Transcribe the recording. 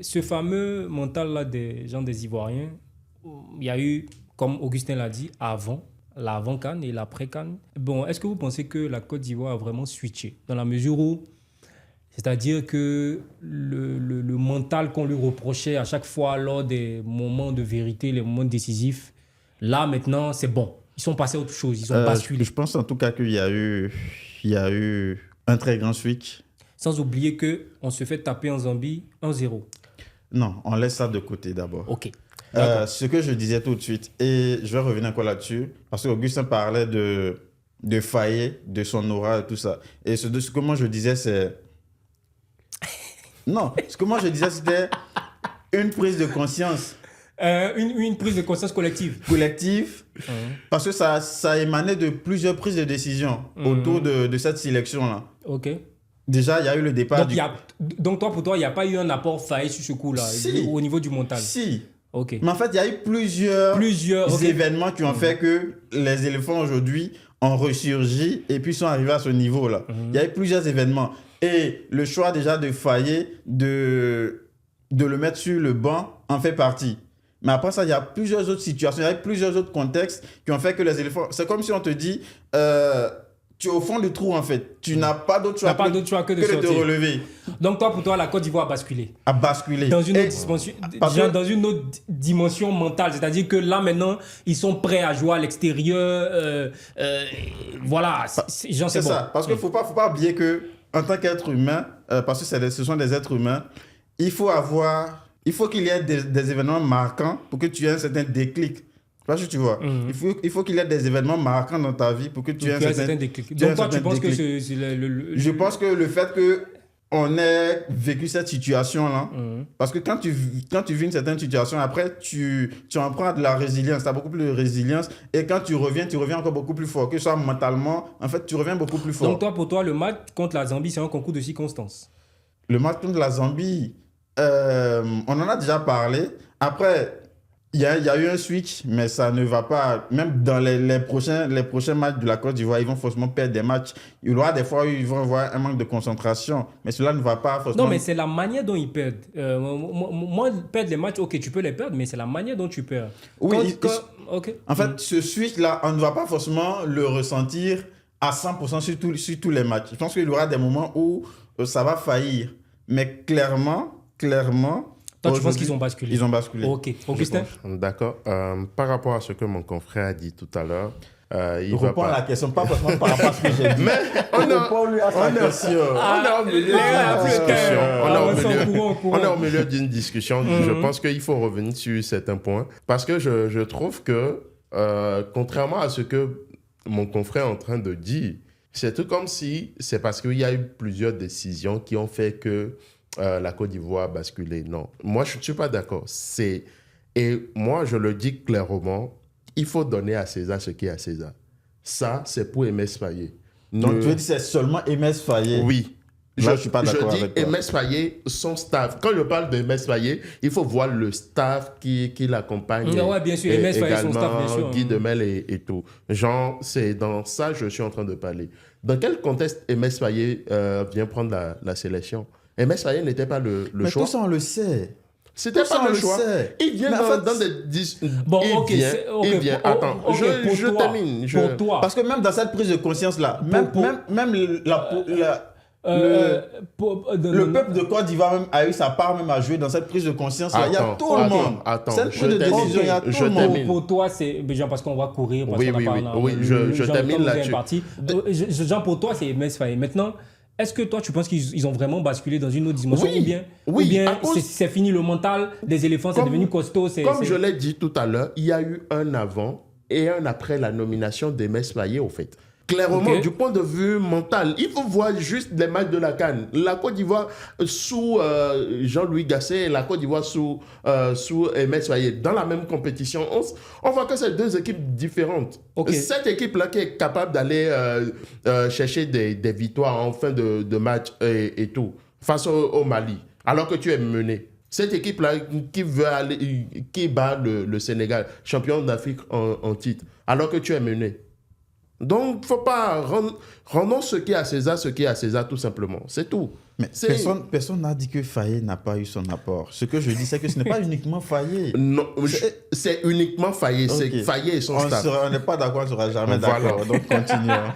ce fameux mental-là des gens des Ivoiriens, il y a eu, comme Augustin l'a dit, l'avant-CAN et l'après-CAN. Bon, est-ce que vous pensez que la Côte d'Ivoire a vraiment switché dans la mesure où, c'est-à-dire que le mental qu'on lui reprochait à chaque fois lors des moments de vérité, les moments décisifs, là maintenant c'est bon. Ils sont passés à autre chose, ils ont basculé. Je pense en tout cas qu'il y a eu un très grand switch. Sans oublier qu'on se fait taper en Zambie 1-0. Non, on laisse ça de côté d'abord. Ok. Ce que je disais tout de suite, et je vais revenir encore là-dessus, parce qu'Augustin parlait de Fayet, de son aura et tout ça. Et ce que moi je disais, c'est... Non, ce que moi je disais, c'était une prise de conscience. Une prise de conscience collective. Parce que ça émanait de plusieurs prises de décision autour de cette sélection-là. Ok. Déjà, il y a eu le départ donc toi, pour toi, il n'y a pas eu un apport Fayet sur ce coup-là, au niveau du mental. Si. Ok. Mais en fait, il y a eu plusieurs événements qui ont fait que les éléphants aujourd'hui ont ressurgi et puis sont arrivés à ce niveau-là. Il y a eu plusieurs événements. Et le choix déjà de Fayet de le mettre sur le banc en fait partie. Mais après ça, il y a plusieurs autres situations, il y a plusieurs autres contextes qui ont fait que les éléphants... C'est comme si on te dit, tu es au fond du trou en fait. Tu n'as pas d'autre choix, que de te relever. Donc toi, pour toi, la Côte d'Ivoire a basculé. A basculé. Dans une autre dimension mentale. C'est-à-dire que là, maintenant, ils sont prêts à jouer à l'extérieur. Voilà, c'est bon. Ça, parce qu'il ne faut pas oublier qu'en tant qu'être humain, parce que ce sont des êtres humains, il faut qu'il y ait des événements marquants pour que tu aies un certain déclic. Pas que tu vois. Il faut qu'il y ait des événements marquants dans ta vie pour que tu aies un certain déclic. Donc toi, tu penses que c'est Je pense que le fait qu'on ait vécu cette situation-là, parce que quand tu vis une certaine situation, après, tu en prends de la résilience, tu as beaucoup plus de résilience, et quand tu reviens encore beaucoup plus fort, que ce soit mentalement, en fait, tu reviens beaucoup plus fort. Donc toi, pour toi, le match contre la Zambie, c'est un concours de circonstances. Le match contre la Zambie... on en a déjà parlé. Après, il y a eu un switch, mais ça ne va pas. Même dans les prochains matchs de la Côte d'Ivoire, ils vont forcément perdre des matchs. Il y aura des fois où ils vont avoir un manque de concentration, mais cela ne va pas forcément... Non, mais c'est la manière dont ils perdent. Moi, perdre les matchs, ok, tu peux les perdre, mais c'est la manière dont tu perds. Oui, en fait, ce switch-là, on ne va pas forcément le ressentir à 100% sur tous les matchs. Je pense qu'il y aura des moments où ça va faillir. Mais clairement... Toi, tu penses qu'ils ont basculé? Ils ont basculé. Ok. Augustin? D'accord. Par rapport à ce que mon confrère a dit tout à l'heure, il répond à la question, pas forcément par rapport à ce que j'ai dit. Mais on est au milieu d'une discussion. Je pense qu'il faut revenir sur certains points. Parce que je trouve que, contrairement à ce que mon confrère est en train de dire, c'est tout comme si c'est parce qu'il y a eu plusieurs décisions qui ont fait que la Côte d'Ivoire a basculé. Non, moi, je ne suis pas d'accord. Et moi, je le dis clairement, il faut donner à César ce qui est à César. Ça, c'est pour Aimé Fayet. Donc, tu veux dire que c'est seulement Aimé Fayet? Oui. Je ne suis pas d'accord avec toi. Aimé Fayet, son staff. Quand je parle d'Aimé Fayet, il faut voir le staff qui l'accompagne. Oui, bien sûr. Aimé Fayet, son staff, bien sûr. Guy Demel et tout. Genre, c'est dans ça que je suis en train de parler. Dans quel contexte Aimé Fayet vient prendre la sélection? Aimé Fayet n'était pas le choix. Mais tout ça, on le sait. C'était pas le choix. Il vient dans des... Bon, il vient. Attends, je termine. Pour toi. Parce que même dans cette prise de conscience-là, même le peuple de Côte d'Ivoire même a eu sa part même à jouer dans cette prise de conscience-là. Il y a tout le monde. Cette prise de décision, il y a tout le monde. Pour toi, c'est... Jean, parce qu'on va courir. Oui, je termine là-dessus. Jean, pour toi, c'est Aimé Fayet. Maintenant... Est-ce que toi, tu penses qu'ils ont vraiment basculé dans une autre dimension? Ou bien c'est fini le mental des éléphants, c'est devenu costaud? Comme je l'ai dit tout à l'heure, il y a eu un avant et un après la nomination d'Aimé Fayet, au fait. Clairement, du point de vue mental, il faut voir juste les matchs de la CAN. La Côte d'Ivoire sous Jean-Louis Gasset et la Côte d'Ivoire sous Aimé Fayet. Dans la même compétition, on voit que c'est deux équipes différentes. Cette équipe-là qui est capable d'aller chercher des victoires en fin de match et tout, face au Mali, alors que tu es mené. Cette équipe-là qui bat le Sénégal, champion d'Afrique en titre, alors que tu es mené. Donc, faut pas rendons ce qui est à César, tout simplement. C'est tout. Mais personne n'a dit que Faye n'a pas eu son apport. Ce que je dis, c'est que ce n'est pas uniquement Faye. Non, c'est uniquement Faye. Okay. C'est Faye et son staff. On n'est pas d'accord, on ne sera jamais d'accord. Donc, continuons.